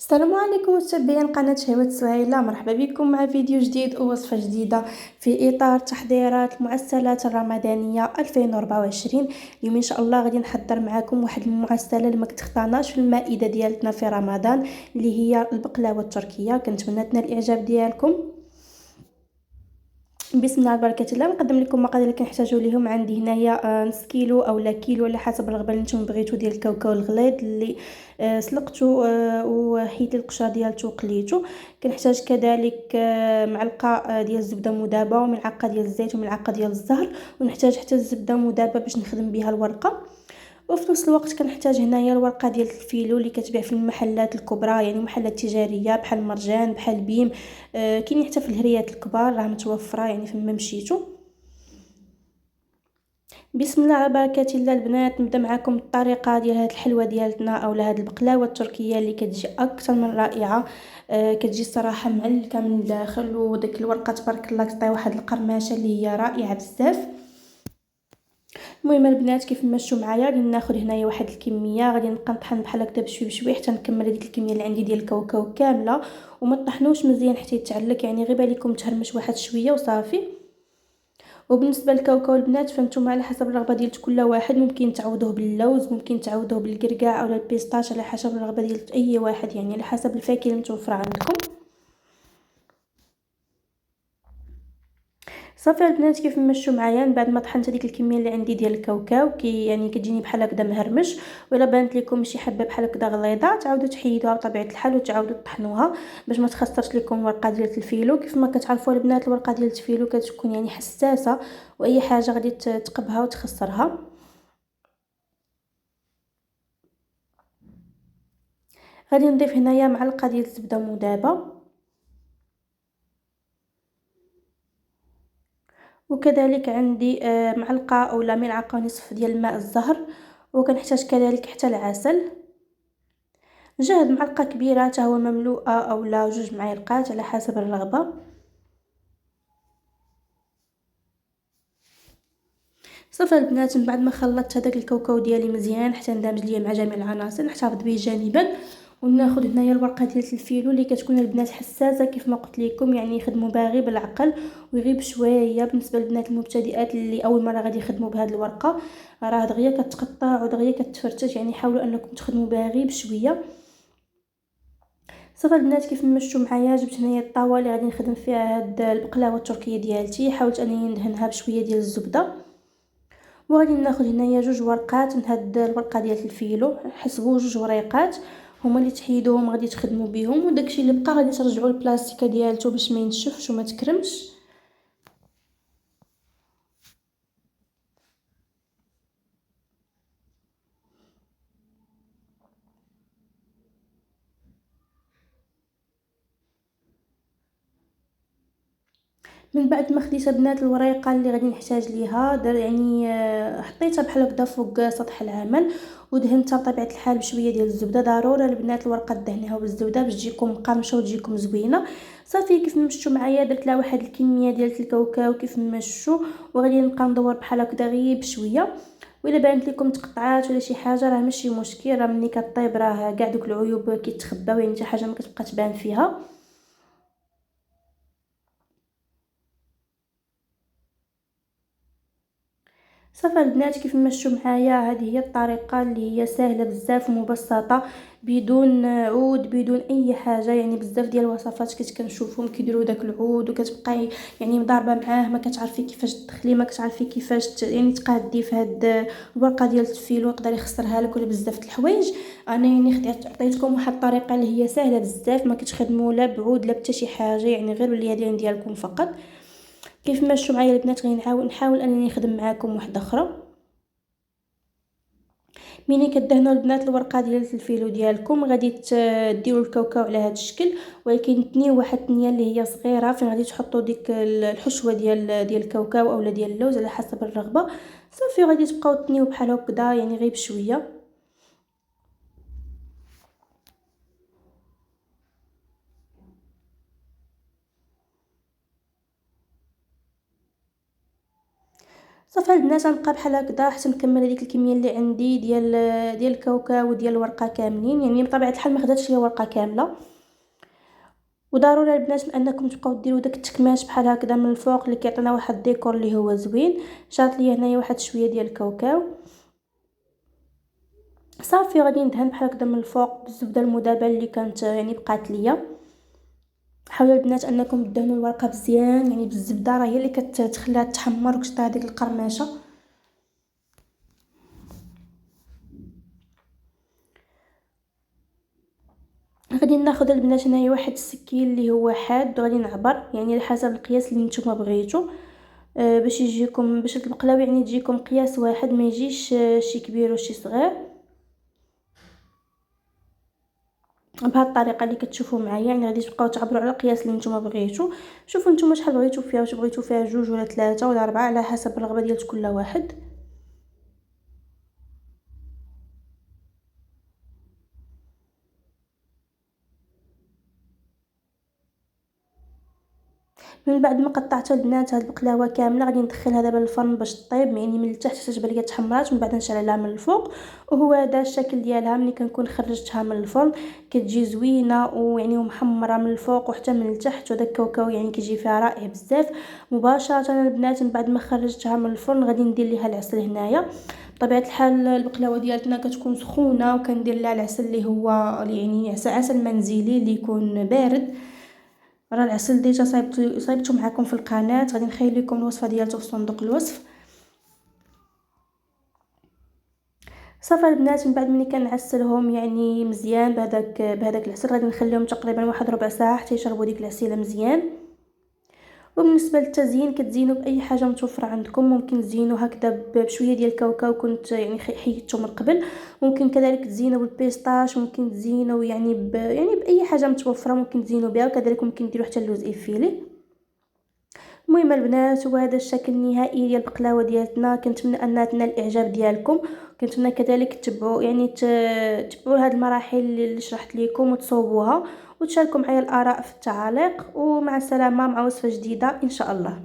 السلام عليكم متابعين قناة شهوة سهيلة، مرحبا بكم مع فيديو جديد ووصفة جديدة في إطار تحضيرات المعسلات الرمضانية 2024. اليوم إن شاء الله غادي نحضر معكم واحد المعسلة اللي ما كتخطاناش في المائدة ديالتنا في رمضان، اللي هي البقلاوة التركية. كنتمنى تنال الإعجاب ديالكم. بسم الله بركة الله. نقدم لكم المقادير اللي كنحتاجو ليهم. عندي هنايا نص كيلو اولا كيلو على حسب الرغبه اللي نتوما بغيتو ديال الكاوكاو الغليظ اللي سلقته وحيت القشره ديالته وقليته. كنحتاج كذلك معلقه ديال الزبده مذابه وملعقه ديال الزيت وملعقه ديال الزهر، ونحتاج حتى الزبده مذابه باش نخدم بها الورقه. وفي نفس الوقت كنحتاج هنايا الورقه ديال الفيلو اللي كتبيع في المحلات الكبرى، يعني محلات تجاريه بحال مرجان بحال بيم. كاين حتى في الهريات الكبار راه متوفره يعني فما مشيتو. بسم الله على بركه الله البنات. نبدا معكم الطريقه ديال هاد الحلوه ديالتنا اولا هاد البقلاوه التركيه اللي كتجي اكثر من رائعه. كتجي صراحه معلكه من الداخل، وداك الورقه تبارك الله كطيح واحد القرمشه اللي هي رائعه بزاف. المهم البنات كيف ما شفتوا معايا غادي ناخذ هنايا واحد الكميه، غادي نبقى نطحن بحال هكا بشوي بشوي حتى نكمل هذيك الكميه اللي عندي ديال الكاوكاو كامله. وما طحنوش مزيان حتى يتعلق، يعني غير بالكم تهرمش واحد شويه وصافي. وبالنسبه للكاوكاو البنات فانتم على حسب الرغبه ديال كل واحد، ممكن تعوضوه باللوز، ممكن تعوضوه بالكركاع اولا البيستاش، على حسب الرغبه ديال اي واحد، يعني على حسب الفاكهه المتوفره عندكم. صافي البنات كيف ما شفتوا معايا، من بعد ما طحنت هذيك الكميه اللي عندي ديال الكاوكاو كي يعني كتجيني بحال هكذا مهرمش، ولا بانت لكم شي حبه بحال هكذا غليظه تعاودوا تحيدوها بطبيعه الحال وتعاودوا تطحنوها باش ما تخسرش لكم الورقه ديال الفيلو. كيف ما كتعرفوا البنات الورقه ديال الفيلو كتكون يعني حساسه، واي حاجه غادي تقبها وتخسرها. غادي نضيف هنايا معلقه ديال الزبده مذابه، وكذلك عندي معلقه اولا ملعقه ونصف ديال الماء الزهر، وكنحتاج كذلك حتى العسل. نجهز معلقه كبيره حتى هو مملوءه اولا جوج معالق على حسب الرغبه. صافي البنات من بعد ما خلطت هذاك الكاوكاو ديالي مزيان حتى اندمج ليا مع جميع العناصر، نحتفظ به جانبا. وناخذ هنايا الورقه ديال الفيلو اللي كتكون البنات حساسه كيف ما قلت لكم، يعني يخدموا بها غير بالعقل ويغيب شويه. بالنسبه للبنات المبتدئات اللي اول مره غادي يخدموا بهذه الورقه راه دغيا كتقطع ودغيا كتفرتش، يعني حاولوا انكم تخدموا بها غير بشويه. صافي البنات كيف ما شفتوا معايا جبت هنايا الطاوه اللي غادي نخدم فيها هاد البقلاوه التركيه ديالتي، حاولت انني ندهنها بشويه ديال الزبده. وغادي ناخذ هنايا جوج ورقات من هاد الورقه ديال الفيلو، حسبوا جوج وريقات هما اللي تحيدوهم غادي تخدموا بهم، وداكشي اللي بقى غادي ترجعوا البلاستيكه ديالته باش ما ينشفش وما تكرمش. من بعد ما خديت بنات الوريقه اللي غادي نحتاج ليها يعني حطيتها بحال هكذا فوق سطح العمل ودهنتها بطبيعه الحال بشويه ديال الزبده. ضروري البنات الورقه دهنيها بالزبده باش تجيكم مقرمشه وتجيكم زوينه. صافي كيف ما شفتوا معايا درت لها واحد الكميه ديال الكاوكاو كيف ما شفتوا، وغادي نبقى ندور بحال هكذا غير بشويه. وإلا بانت لكم تقطعات ولا شي حاجه راه ماشي مشكل، راه ملي كطيب راه كاع دوك العيوب كيتخباو، يعني حتى حاجه ما كتبقى تبان فيها. صافي البنات كيف ما شفتوا معايا هذه هي الطريقه اللي هي سهله بزاف ومبسطه، بدون عود بدون اي حاجه. يعني بزاف ديال الوصفات كنشوفهم كيديروا داك العود وكتبقاي يعني مضاربه معاه، ما كتعرفي كيفاش تدخلي، ما كتعرفي كيفاش يعني تقادي في هاد الورقه ديال الفيلو يقدر يخسرها لك ولا بزاف د الحوايج. انا يعني عطيتكم واحد الطريقه اللي هي سهله بزاف، ما كتخدموا لا بعود لا حتى شي حاجه، يعني غير باليدين ديالكم فقط. كيف ما شفتوا معايا البنات غادي نحاول انني نخدم معاكم واحده اخرى. ملي كدهنوا البنات الورقه ديال الفيلو ديالكم غادي ديروا الكاوكاو على هذا الشكل، ولكن تنيو واحد التنيه اللي هي صغيره فين غادي تحطوا ديك الحشوه ديال الكاوكاو اولا ديال اللوز على حسب الرغبه. صافي غادي تبقاو تنيو بحال هكذا يعني غير بشويه. صافي البنات غنبقى بحال هكذا حتى نكمل هذيك الكميه اللي عندي ديال الكاوكاو وديال الورقه كاملين. يعني بطبيعه الحال ما خداتش ليا ورقه كامله. وضروري البنات انكم تبقاو ديروا داك التكماش بحال هكذا من الفوق اللي كيعطينا واحد الديكور اللي هو زوين. شاط ليا هنايا واحد شويه ديال الكاوكاو. صافي غادي ندهن بحال هكذا من الفوق بالزبده المذابه اللي كانت يعني بقات ليا. حاولوا البنات انكم تدهنوا الورقه مزيان يعني بالزبده، راه هي اللي كتخليها تحمر وكتعطي هذيك القرمشه. غادي ناخذ البنات هنايا واحد السكين اللي هو حاد وغادي نعبر يعني على حسب القياس اللي نتوما بغيتو. باش يجيكم باش البقلاوه يعني تجيكم قياس واحد، ما يجيش شي كبير وشي صغير. بهذه الطريقه اللي كتشوفوا معايا يعني غادي تبقاو تعبروا على القياس اللي نتوما بغيتو. شوفوا نتوما شحال بغيتو فيها، واش بغيتو فيها 2 ولا 3 ولا 4 على حسب الرغبه ديال كل واحد. من بعد ما قطعت البنات هاد البقلاوه كامله غادي ندخلها دابا للفرن باش طيب يعني من التحت حتى تبان ليا تحمرات، من بعد نشعلها من الفوق. وهو هذا الشكل ديالها ملي كنكون خرجتها من الفرن، كتجي زوينه ويعني ومحمره من الفوق وحتى من التحت. وداك الكاوكاو يعني كيجي فيها رائع بزاف. مباشره البنات من بعد ما خرجتها من الفرن غادي ندير ليها العسل هنايا. بطبيعه الحال البقلاوه ديالتنا كتكون سخونه وكندير لها العسل اللي هو يعني عسل منزلي اللي يكون بارد. راه العسل ديجا صايبته معكم في القناه، غادي نخلي لكم الوصفه ديالته في صندوق الوصف. صافي البنات من بعد ملي كنعسلهم يعني مزيان بهذاك العسل غادي نخليهم تقريبا واحد ربع ساعه حتى يشربوا ديك العسيله مزيان. وبالنسبه للتزيين كتزينوا باي حاجه متوفره عندكم. ممكن تزينوا هكذا بشويه ديال الكاوكاو كنت يعني حيدته من قبل. ممكن كذلك تزينوا بالبيستاش، ممكن تزينوا يعني يعني باي حاجه متوفره ممكن تزينوا بها. وكذلك ممكن ديروا حتى اللوز افيلي. المهم البنات وهذا الشكل النهائي ديال البقلاوه ديالتنا. كنتمنى انها تنال الاعجاب ديالكم. كنتمنى كذلك تتبعوا يعني تتبعوا هذه المراحل اللي شرحت لكم وتصوبوها وتشاركوا معايا الاراء في التعاليق. ومع السلامه مع وصفه جديده ان شاء الله.